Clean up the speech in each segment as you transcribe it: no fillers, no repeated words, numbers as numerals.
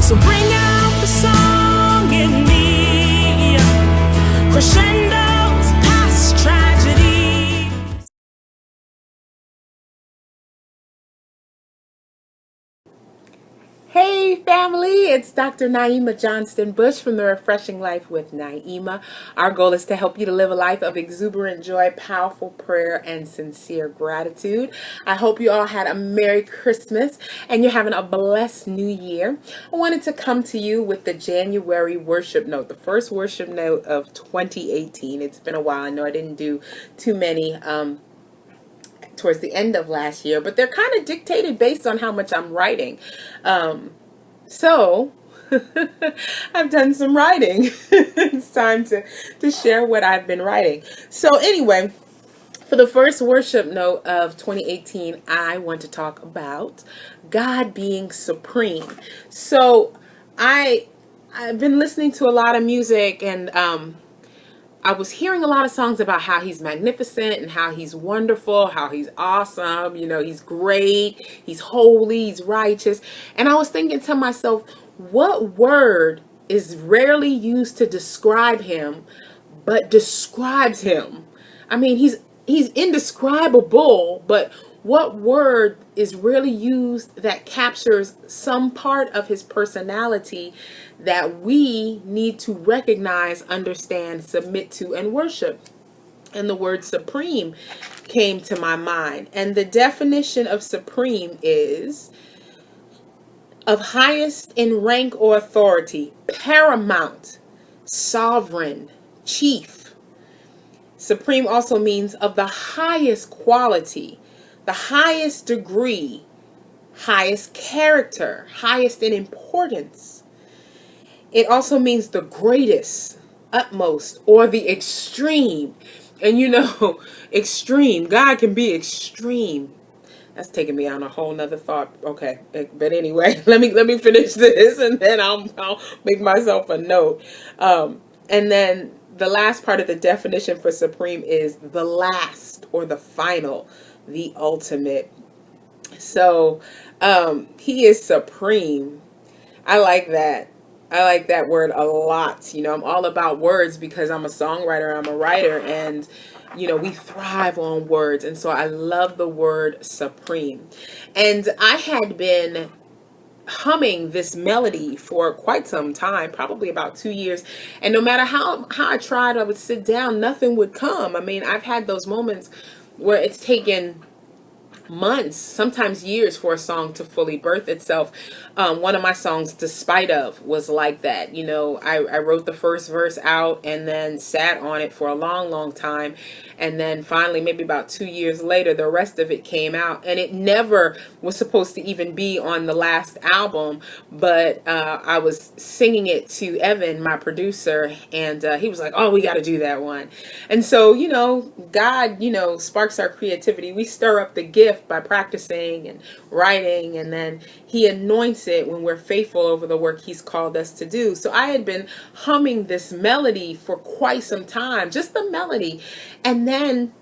So bring out the song in me, crescendos past tragedy. Hey family, it's Dr. Naima Johnston-Bush from The Refreshing Life with Naima. Our goal is to help you to live a life of exuberant joy, powerful prayer, and sincere gratitude. I hope you all had a Merry Christmas and you're having a blessed New Year. I wanted to come to you with the January worship note, the first worship note of 2018. It's been a while. I know I didn't do too many towards the end of last year, but they're kind of dictated based on how much I'm writing. So I've done some writing. It's time to share what I've been writing. So anyway, for the first worship note of 2018, I want to talk about God being supreme. So I've been listening to a lot of music, and I was hearing a lot of songs about how he's magnificent and how he's wonderful, how he's awesome, he's great, he's holy, he's righteous. And I was thinking to myself, what word is rarely used to describe him, but describes him? I mean, he's indescribable, but what word is really used that captures some part of his personality that we need to recognize, understand, submit to, and worship? And the word supreme came to my mind. And the definition of supreme is of highest in rank or authority, paramount, sovereign, chief. Supreme also means of the highest quality, the highest degree, highest character, highest in importance. It also means the greatest, utmost, or the extreme. And extreme, God can be extreme. That's taking me on a whole nother thought. Okay, but anyway, let me finish this, and then I'll make myself a note. And then the last part of the definition for supreme is the last or the final, the ultimate. So he is supreme. I like that. I like that word a lot. I'm all about words because I'm a songwriter, I'm a writer, and we thrive on words. And so I love the word supreme. And I had been humming this melody for quite some time, probably about 2 years. And no matter how I tried, I would sit down, nothing would come. I mean, I've had those moments where it's taken months, sometimes years, for a song to fully birth itself. One of my songs, Despite Of, was like that. I wrote the first verse out and then sat on it for a long time. And then finally, maybe about 2 years later, the rest of it came out. And it never was supposed to even be on the last album. But I was singing it to Evan, my producer, and he was like, oh, we got to do that one. And so, God, sparks our creativity. We stir up the gift by practicing and writing, and then he anoints it when we're faithful over the work he's called us to do. So I had been humming this melody for quite some time, just the melody. And then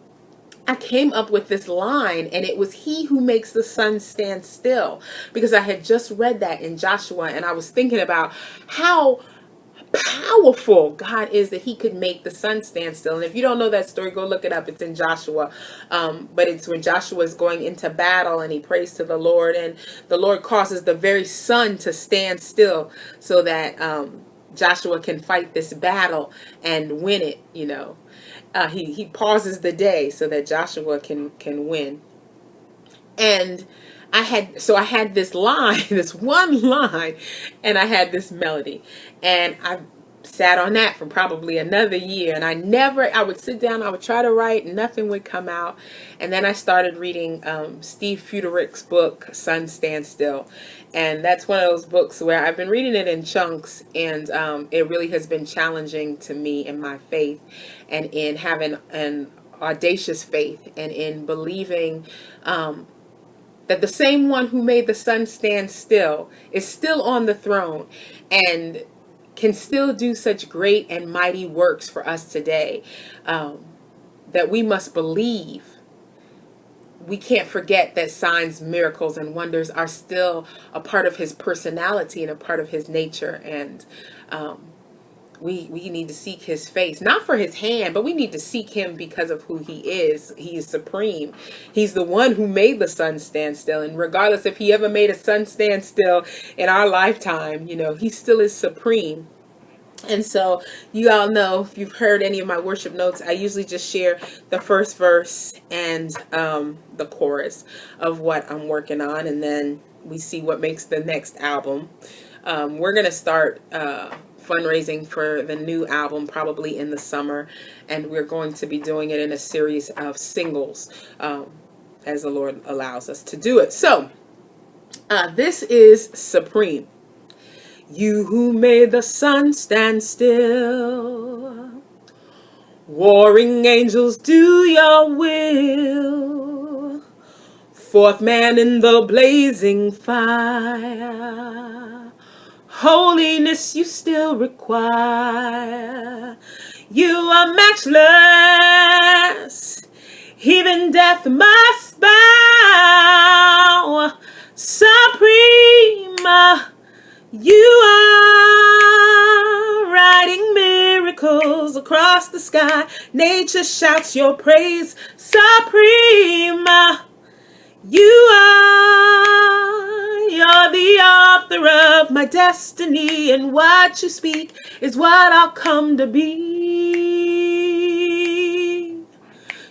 I came up with this line, and it was he who makes the sun stand still, because I had just read that in Joshua, and I was thinking about how powerful God is that he could make the sun stand still. And if you don't know that story, go look it up. It's in Joshua. But it's when Joshua is going into battle and he prays to the Lord, and the Lord causes the very sun to stand still so that Joshua can fight this battle and win it. He pauses the day so that Joshua can win. And I had this line, this one line, and I had this melody, and I sat on that for probably another year. And I would sit down, I would try to write, nothing would come out. And then I started reading Steve Fuderick's book, Sun Stand Still. And that's one of those books where I've been reading it in chunks, and it really has been challenging to me in my faith, and in having an audacious faith, and in believing that the same one who made the sun stand still is still on the throne and can still do such great and mighty works for us today, that we must believe we can't forget that signs, miracles, and wonders are still a part of his personality and a part of his nature. And we need to seek his face, not for his hand, but we need to seek him because of who he is. He is supreme. He's the one who made the sun stand still. And regardless if he ever made a sun stand still in our lifetime, you know, he still is supreme. And so you all know, if you've heard any of my worship notes, I usually just share the first verse and the chorus of what I'm working on. And then we see what makes the next album. We're going to start fundraising for the new album probably in the summer. And we're going to be doing it in a series of singles as the Lord allows us to do it. So this is Supreme. You who made the sun stand still, warring angels do your will, fourth man in the blazing fire, holiness you still require. You are matchless, even death must bow. Supreme, you are writing miracles across the sky. Nature shouts your praise. Supreme, you're the author of my destiny, and what you speak is what I'll come to be.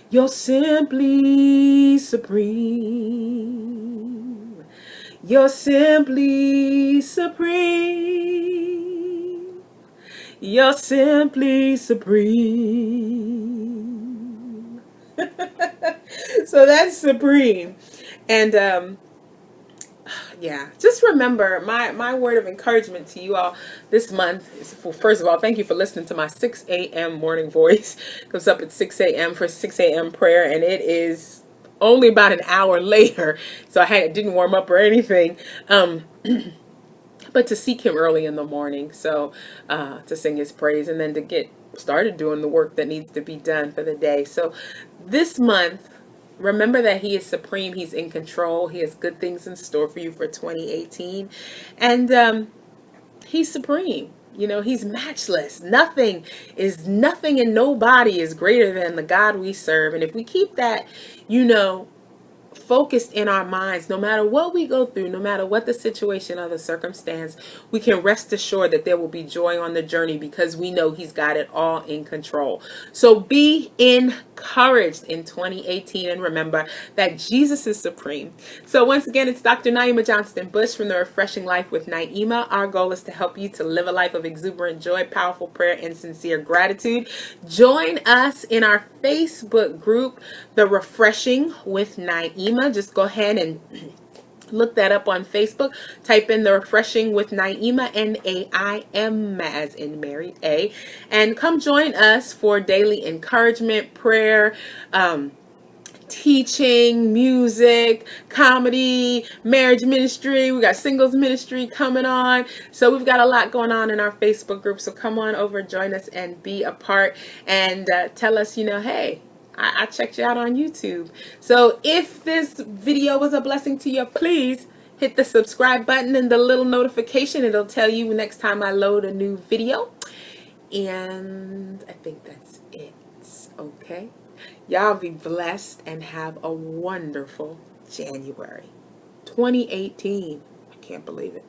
You're simply supreme. You're simply supreme. You're simply supreme. So that's Supreme. And yeah, just remember my word of encouragement to you all this month is, well, first of all, thank you for listening to my 6 a.m. morning voice. It comes up at 6 a.m. for 6 a.m. prayer, and it is only about an hour later, so I didn't warm up or anything, but to seek him early in the morning, so to sing his praise, and then to get started doing the work that needs to be done for the day. So this month, remember that he is supreme. He's in control. He has good things in store for you for 2018, and he's supreme. You know, he's matchless. Nothing and nobody is greater than the God we serve. And if we keep that, you know, focused in our minds, no matter what we go through, no matter what the situation or the circumstance, we can rest assured that there will be joy on the journey because we know he's got it all in control. So be encouraged in 2018, and remember that Jesus is supreme. So once again, it's Dr. Naima Johnston-Bush from The Refreshing Life with Naima. Our goal is to help you to live a life of exuberant joy, powerful prayer, and sincere gratitude. Join us in our Facebook group, The Refreshing with Naima. Just go ahead and look that up on Facebook. Type in The Refreshing with Naima, N-A-I-M, as in Mary A. And come join us for daily encouragement, prayer, teaching, music, comedy, marriage ministry. We got singles ministry coming on. So we've got a lot going on in our Facebook group. So come on over, join us, and be a part, and tell us, you know, hey, I checked you out on YouTube. So if this video was a blessing to you, please hit the subscribe button and the little notification. It'll tell you next time I load a new video. And I think that's it. Okay. Y'all be blessed and have a wonderful January 2018. I can't believe it.